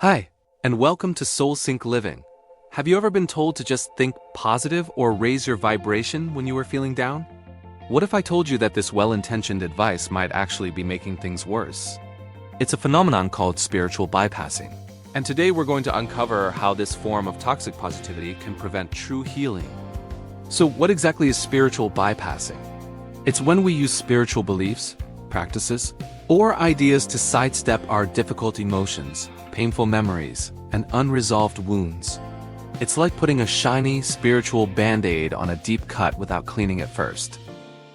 Hi, and welcome to Soul Sync Living. Have you ever been told to just think positive or raise your vibration when you were feeling down? What if I told you that this well-intentioned advice might actually be making things worse? It's a phenomenon called spiritual bypassing. And today we're going to uncover how this form of toxic positivity can prevent true healing. So what exactly is spiritual bypassing? It's when we use spiritual beliefs, practices, or ideas to sidestep our difficult emotions, painful memories, and unresolved wounds. It's like putting a shiny, spiritual band-aid on a deep cut without cleaning it first.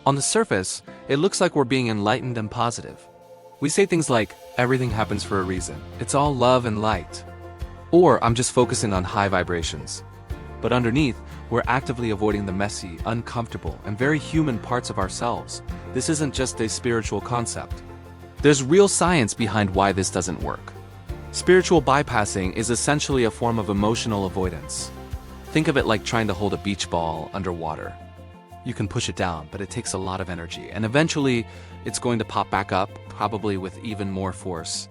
On the surface, it looks like we're being enlightened and positive. We say things like, everything happens for a reason, it's all love and light. Or, I'm just focusing on high vibrations. But underneath, we're actively avoiding the messy, uncomfortable, and very human parts of ourselves. This isn't just a spiritual concept. There's real science behind why this doesn't work. Spiritual bypassing is essentially a form of emotional avoidance. Think of it like trying to hold a beach ball underwater. You can push it down, but it takes a lot of energy, and eventually, it's going to pop back up, probably with even more force.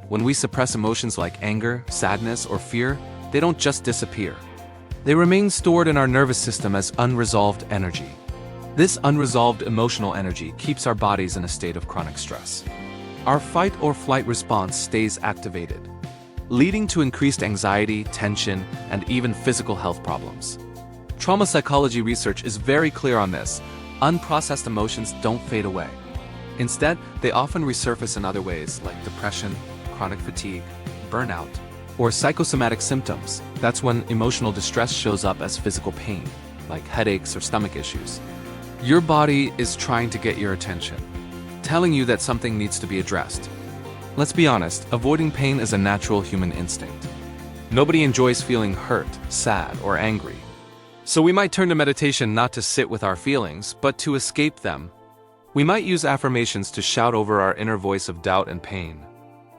When we suppress emotions like anger, sadness, or fear, they don't just disappear. They remain stored in our nervous system as unresolved energy. This unresolved emotional energy keeps our bodies in a state of chronic stress. Our fight or flight response stays activated, leading to increased anxiety, tension, and even physical health problems. Trauma psychology research is very clear on this. Unprocessed emotions don't fade away. Instead, they often resurface in other ways like depression, chronic fatigue, burnout, or psychosomatic symptoms. That's when emotional distress shows up as physical pain, like headaches or stomach issues. Your body is trying to get your attention, telling you that something needs to be addressed. Let's be honest, avoiding pain is a natural human instinct. Nobody enjoys feeling hurt, sad, or angry. So we might turn to meditation not to sit with our feelings, but to escape them. We might use affirmations to shout over our inner voice of doubt and pain.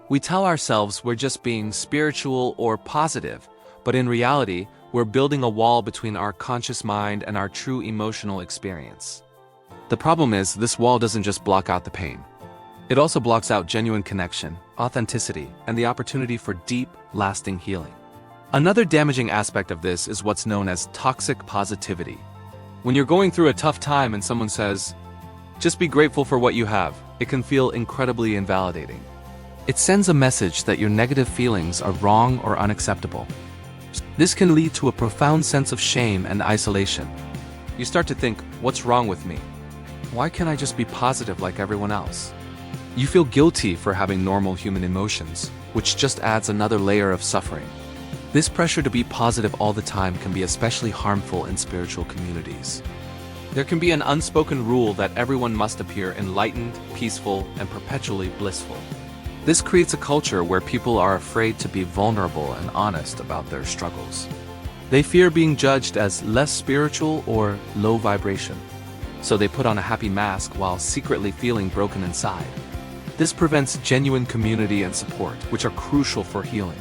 We tell ourselves we're just being spiritual or positive, but in reality, we're building a wall between our conscious mind and our true emotional experience. The problem is, this wall doesn't just block out the pain. It also blocks out genuine connection, authenticity, and the opportunity for deep, lasting healing. Another damaging aspect of this is what's known as toxic positivity. When you're going through a tough time and someone says, "Just be grateful for what you have," it can feel incredibly invalidating. It sends a message that your negative feelings are wrong or unacceptable. This can lead to a profound sense of shame and isolation. You start to think, what's wrong with me? Why can't I just be positive like everyone else? You feel guilty for having normal human emotions, which just adds another layer of suffering. This pressure to be positive all the time can be especially harmful in spiritual communities. There can be an unspoken rule that everyone must appear enlightened, peaceful, and perpetually blissful. This creates a culture where people are afraid to be vulnerable and honest about their struggles. They fear being judged as less spiritual or low vibration. So they put on a happy mask while secretly feeling broken inside. This prevents genuine community and support, which are crucial for healing.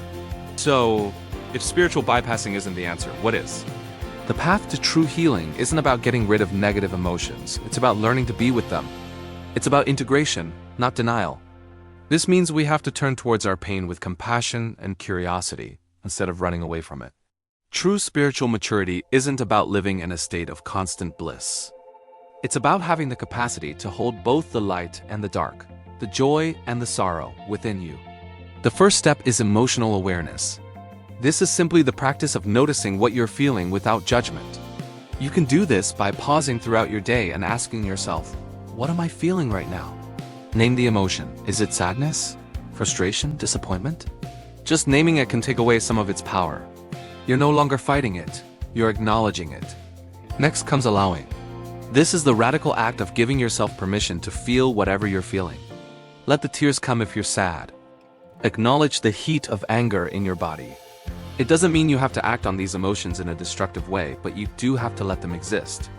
So, if spiritual bypassing isn't the answer, what is? The path to true healing isn't about getting rid of negative emotions. It's about learning to be with them. It's about integration, not denial. This means we have to turn towards our pain with compassion and curiosity, instead of running away from it. True spiritual maturity isn't about living in a state of constant bliss. It's about having the capacity to hold both the light and the dark, the joy and the sorrow within you. The first step is emotional awareness. This is simply the practice of noticing what you're feeling without judgment. You can do this by pausing throughout your day and asking yourself, what am I feeling right now? Name the emotion. Is it sadness? Frustration? Disappointment? Just naming it can take away some of its power. You're no longer fighting it. You're acknowledging it. Next comes allowing. This is the radical act of giving yourself permission to feel whatever you're feeling. Let the tears come if you're sad. Acknowledge the heat of anger in your body. It doesn't mean you have to act on these emotions in a destructive way, but you do have to let them exist.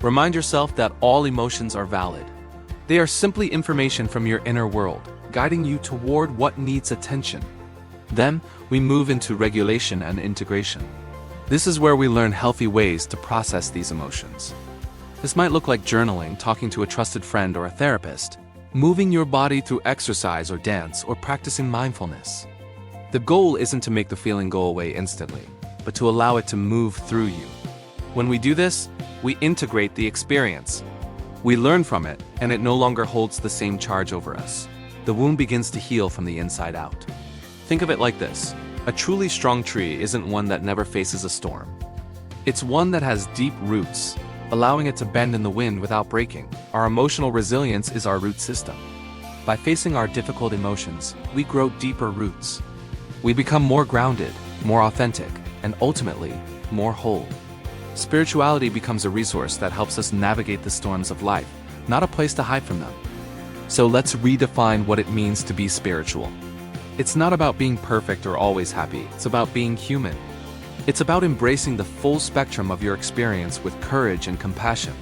Remind yourself that all emotions are valid. They are simply information from your inner world, guiding you toward what needs attention. Then, we move into regulation and integration. This is where we learn healthy ways to process these emotions. This might look like journaling, talking to a trusted friend or a therapist, moving your body through exercise or dance, or practicing mindfulness. The goal isn't to make the feeling go away instantly, but to allow it to move through you. When we do this, we integrate the experience. We learn from it, and it no longer holds the same charge over us. The wound begins to heal from the inside out. Think of it like this. A truly strong tree isn't one that never faces a storm. It's one that has deep roots, allowing it to bend in the wind without breaking. Our emotional resilience is our root system. By facing our difficult emotions, we grow deeper roots. We become more grounded, more authentic, and ultimately, more whole. Spirituality becomes a resource that helps us navigate the storms of life, not a place to hide from them. So let's redefine what it means to be spiritual. It's not about being perfect or always happy, it's about being human. It's about embracing the full spectrum of your experience with courage and compassion.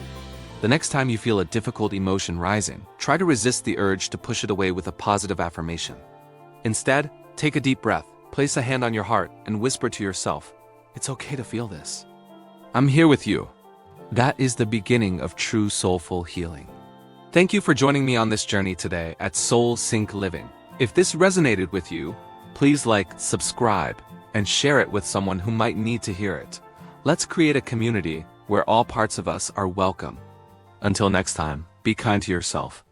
The next time you feel a difficult emotion rising, try to resist the urge to push it away with a positive affirmation. Instead, take a deep breath, place a hand on your heart, and whisper to yourself, "It's okay to feel this. I'm here with you." That is the beginning of true soulful healing. Thank you for joining me on this journey today at Soul Sync Living. If this resonated with you, please like, subscribe, and share it with someone who might need to hear it. Let's create a community where all parts of us are welcome. Until next time, be kind to yourself.